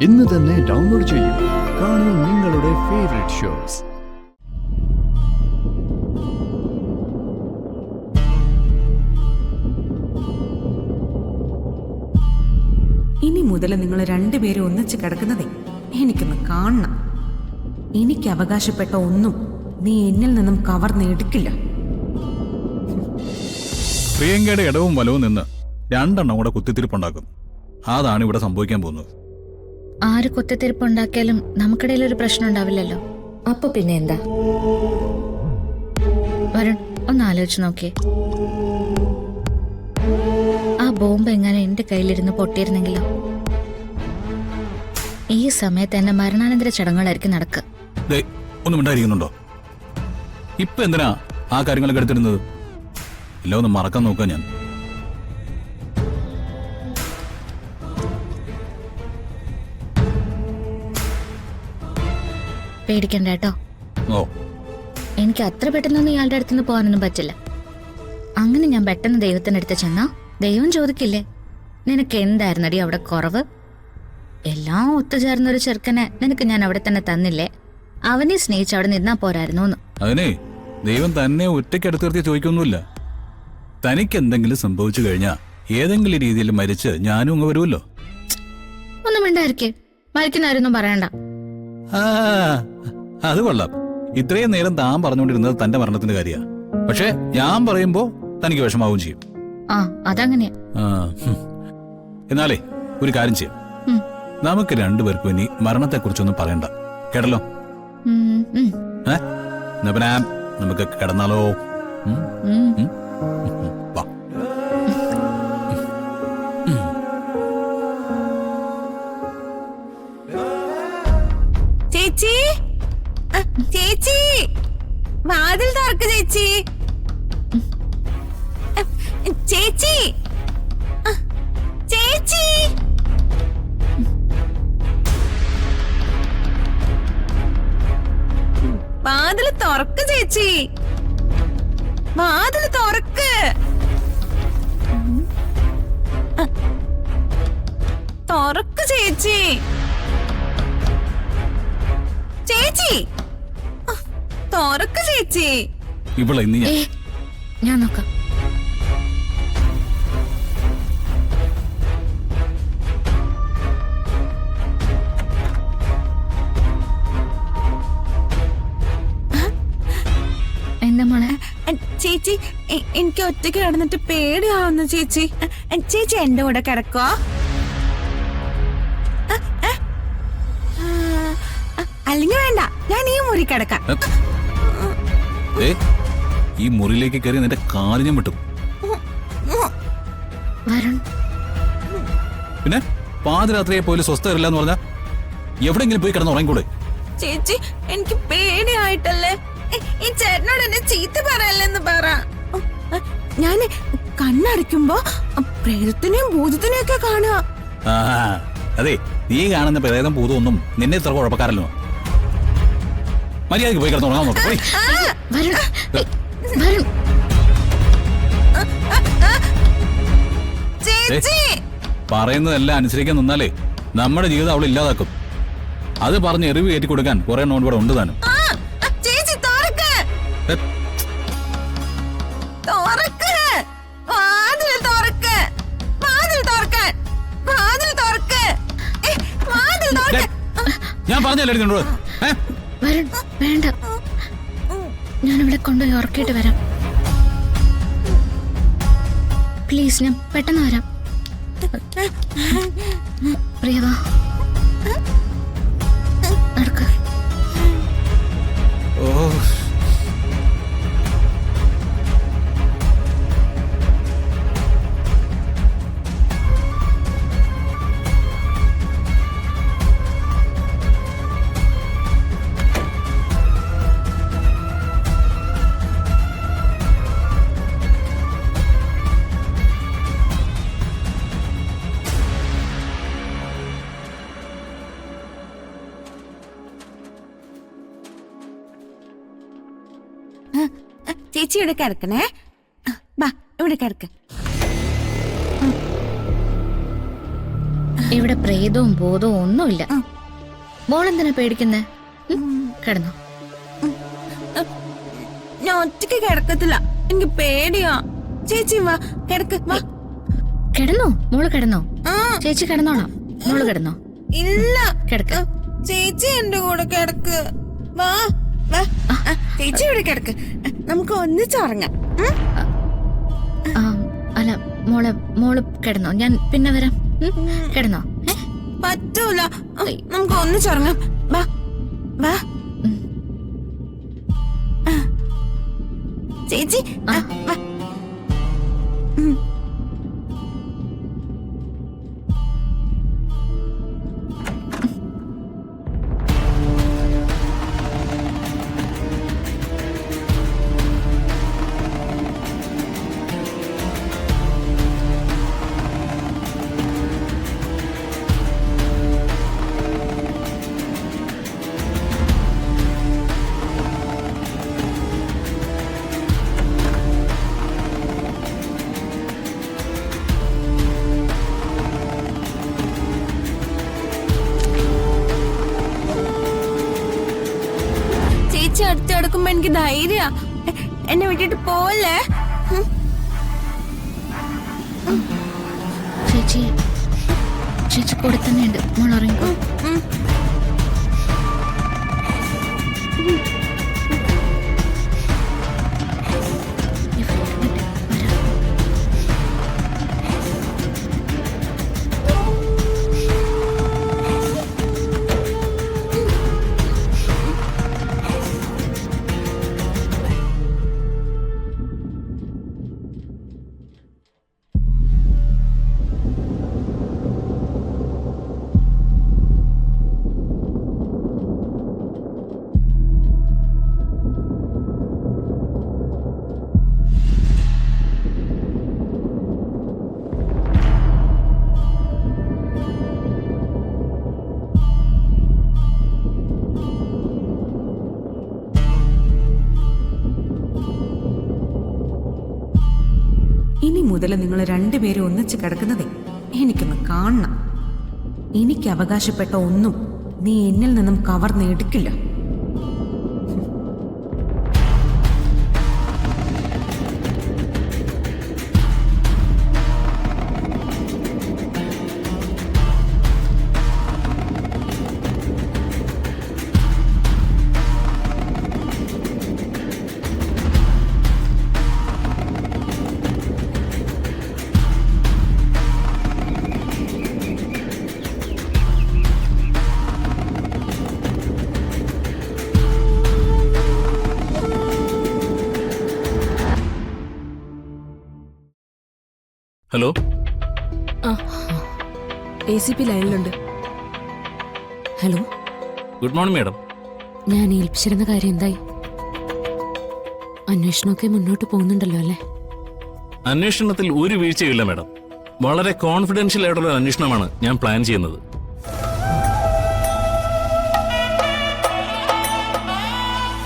ഇന്ന് തന്നെ ഡൗൺലോഡ് ചെയ്യൂ. കാണൂ നിങ്ങളുടെ ഫേവറേറ്റ് ഷോസ്. ഇനി മുതൽ നിങ്ങൾ രണ്ടുപേരും ഒന്നിച്ച് കിടക്കുന്നതേ എനിക്കൊന്ന് കാണണം. എനിക്ക് അവകാശപ്പെട്ട ഒന്നും നീ എന്നിൽ നിന്നും കവർന്നെടുക്കില്ല. പ്രിയങ്കയുടെ ഇടവും വലവും നിന്ന് രണ്ടെണ്ണം കൂടെ കുത്തിത്തിരിപ്പുണ്ടാക്കും. അതാണ് ഇവിടെ സംഭവിക്കാൻ പോകുന്നത്. ആര് കുത്തിത്തിരിപ്പുണ്ടാക്കിയാലും നമുക്കിടയിൽ ഒരു പ്രശ്നം ഉണ്ടാവില്ലല്ലോ. അപ്പൊ പിന്നെ എന്താ? വരുൺ, ഒന്ന് ആലോചിച്ച് നോക്കിയേ. ആ ബോംബ് എങ്ങനെ എന്റെ കയ്യിലിരുന്ന് പൊട്ടിയിരുന്നെങ്കിലോ? ഈ സമയത്ത് എന്റെ മരണാനന്തര ചടങ്ങുകളായിരിക്കും നടക്കുക. ഒന്നും ഉണ്ടായിരിക്കുന്നുണ്ടോ? ഇപ്പൊ എന്തിനാ ആ കാര്യങ്ങളൊക്കെ എടുത്തിരുന്നത്? എല്ലാം ഒന്ന് മറക്കാൻ നോക്കാം ഞാൻ. പേടിക്കണ്ട കേട്ടോ. ഓ, എനിക്ക് അത്ര പെട്ടെന്നൊന്നും ഇയാളുടെ അടുത്തുനിന്ന് പോകാനൊന്നും പറ്റില്ല. അങ്ങനെ ഞാൻ പെട്ടെന്ന് ദൈവത്തിന്റെ അടുത്ത് ചെന്നാ ദൈവം ചോദിക്കില്ലേ, നിനക്ക് എന്തായിരുന്നടി അവിടെ കുറവ്? എല്ലാം ഒത്തുചേർന്നൊരു ചെറുക്കനെ നിനക്ക് ഞാൻ അവിടെ തന്നെ തന്നില്ലേ, അവനെ സ്നേഹിച്ച് അവിടെ നിന്നാ പോരായിരുന്നു. അതിനെ ദൈവം തന്നെ ഒറ്റയ്ക്ക് അടുത്ത് നിർത്തി ചോദിക്കൊന്നുമില്ല. തനിക്ക് എന്തെങ്കിലും സംഭവിച്ചു കഴിഞ്ഞാ ഏതെങ്കിലും രീതിയിൽ മരിച്ച് ഞാനും അങ്ങ് വരുമല്ലോ. ഒന്നും മിണ്ടായിരിക്കേ, മരിക്കുന്നവരൊന്നും പറയണ്ട. അത് കൊള്ളാം. ഇത്രയും നേരം താൻ പറഞ്ഞുകൊണ്ടിരുന്നത് തന്റെ മരണത്തിന്റെ കാര്യ. പക്ഷെ ഞാൻ പറയുമ്പോ തനിക്ക് വിഷമാവും ചെയ്യും. ആ, അതങ്ങനെയാ. എന്നാലേ ഒരു കാര്യം ചെയ്യാം. നമുക്ക് രണ്ടുപേർക്കും ഇനി മരണത്തെ കുറിച്ചൊന്നും പറയണ്ട, കേട്ടല്ലോ? നമുക്ക് കിടന്നാലോ? വാ. ചേച്ചി, ചേച്ചി, വാതിൽ തുറക്ക് ചേച്ചി. ചേച്ചി, ചേച്ചി, വാതിൽ തുറക്ക് ചേച്ചി, വാതിൽ തുറക്ക്. തുറക്ക് ചേച്ചി, ചേച്ചി, തുറക്ക് ചേച്ചി. ഇവിടെ ഇന്ന് ഞാൻ നോക്കാം. എന്താ മോളെ? ചേച്ചി, എനിക്ക് ഒറ്റയ്ക്ക് കിടന്നിട്ട് പേടിയാവുന്നു ചേച്ചി. ചേച്ചി എന്റെ കൂടെ കിടക്കോ? അല്ലെങ്കിൽ വേണ്ട, ഞാൻ ഈ മുറി കിടക്കാം. ഈ മുറിയിലേക്ക് കയറി നിന്റെ കാലിഞ്ഞം വിട്ടും. പിന്നെ പാതിരാത്രിയെ പോലും സ്വസ്ഥ വരില്ല എന്ന് പറഞ്ഞാ എവിടെങ്കിലും പോയി കിടന്ന് ഉറങ്ങിക്കൂടെ? ചേച്ചി, എനിക്ക് പേടിയായിട്ടല്ലേ. ഈ ചേട്ടനോട് എന്നെ ചീത്ത പറയല്ലെന്ന് പറ. ഞാൻ കണ്ണടയ്ക്കുമ്പോ പ്രേതത്തിനെയും ഭൂതത്തിനെയും ഒക്കെ കാണുക. അതെ, നീ കാണുന്ന പ്രേതം ഭൂതം ഒന്നും നിന്നെ ഇത്ര കുഴപ്പക്കാരല്ലോ. മര്യാദക്ക് പോയി കിടന്ന് ഉറങ്ങാൻ നോക്കാം. പറയുന്നതെല്ലാം അനുസരിക്കാൻ നിന്നാലേ നമ്മുടെ ജീവിതം അവൾ ഇല്ലാതാക്കും. അത് പറഞ്ഞ് എറിവ് കയറ്റി കൊടുക്കാൻ കുറെ നോട്ട് ഇവിടെ ഉണ്ട് താനും. ഞാൻ പറഞ്ഞല്ലേ വേണ്ട, ഞാനിവിടെ കൊണ്ടുപോയി ഉറക്കിയിട്ട് വരാം. പ്ലീസ്, ഞാൻ പെട്ടെന്ന് വരാം. പ്രിയവാ, നടക്ക. ഓ, ചേച്ചി ഇവിടെ കിടക്കണേ. ബാ, ഇവിടെ കിടക്ക്. ഇവിടെ പ്രേതവും ബോധവും ഒന്നുമില്ല. മോളെന്തിനാ പേടിക്കുന്നേ? കിടന്നോ. ഞാൻ ഒറ്റയ്ക്ക് കിടക്കത്തില്ല, എനിക്ക് പേടിയാ. ചേച്ചി വാ, കിടക്ക് വാ. കിടന്നോ മോള്, കിടന്നോ. ചേച്ചി കിടന്നോളാം, മോള് കിടന്നോ. ഇല്ല, കിടക്ക. ചേച്ചി എന്റെ കൂടെ കിടക്ക്. വാ വാ, ചേച്ചി ഇവിടെ കിടക്ക്, നമുക്ക് ഒന്നിച്ചുറങ്ങാം. അല്ല മോള് കിടന്നോ, ഞാൻ പിന്നെ വരാം. കിടന്നോ. പറ്റൂല, നമുക്ക് ഒന്നിച്ചുറങ്ങാം. വാ വാ ചേച്ചി. വാ. അടുത്ത് കിടക്കുമ്പോ എനിക്ക് ധൈര്യ. എന്നെ വിട്ടിട്ട് പോവല്ലേ. ചേച്ചി കൂടെ തന്നെ ഉണ്ട്, മോൾ ഉറങ്ങിക്കോ. ഇനി മുതൽ നിങ്ങൾ രണ്ടുപേരും ഒന്നിച്ച് കിടക്കുന്നതേ എനിക്കൊന്ന് കാണണം. എനിക്ക് അവകാശപ്പെട്ട ഒന്നും നീ എന്നിൽ നിന്നും കവർന്നെടുക്കില്ല. ഹലോ, ACP ലൈനിലുണ്ട്. Hello, good morning madam. ഞാൻ ഏൽപ്പിച്ചിരുന്ന കാര്യം എന്തായി? അന്വേഷണമൊക്കെ മുന്നോട്ട് പോകുന്നുണ്ടല്ലോ അല്ലേ? അന്വേഷണത്തിൽ ഒരു വീഴ്ചയില്ല മാഡം. വളരെ കോൺഫിഡൻഷ്യൽ ആയിട്ടുള്ള അന്വേഷണമാണ് ഞാൻ പ്ലാൻ ചെയ്യുന്നത്.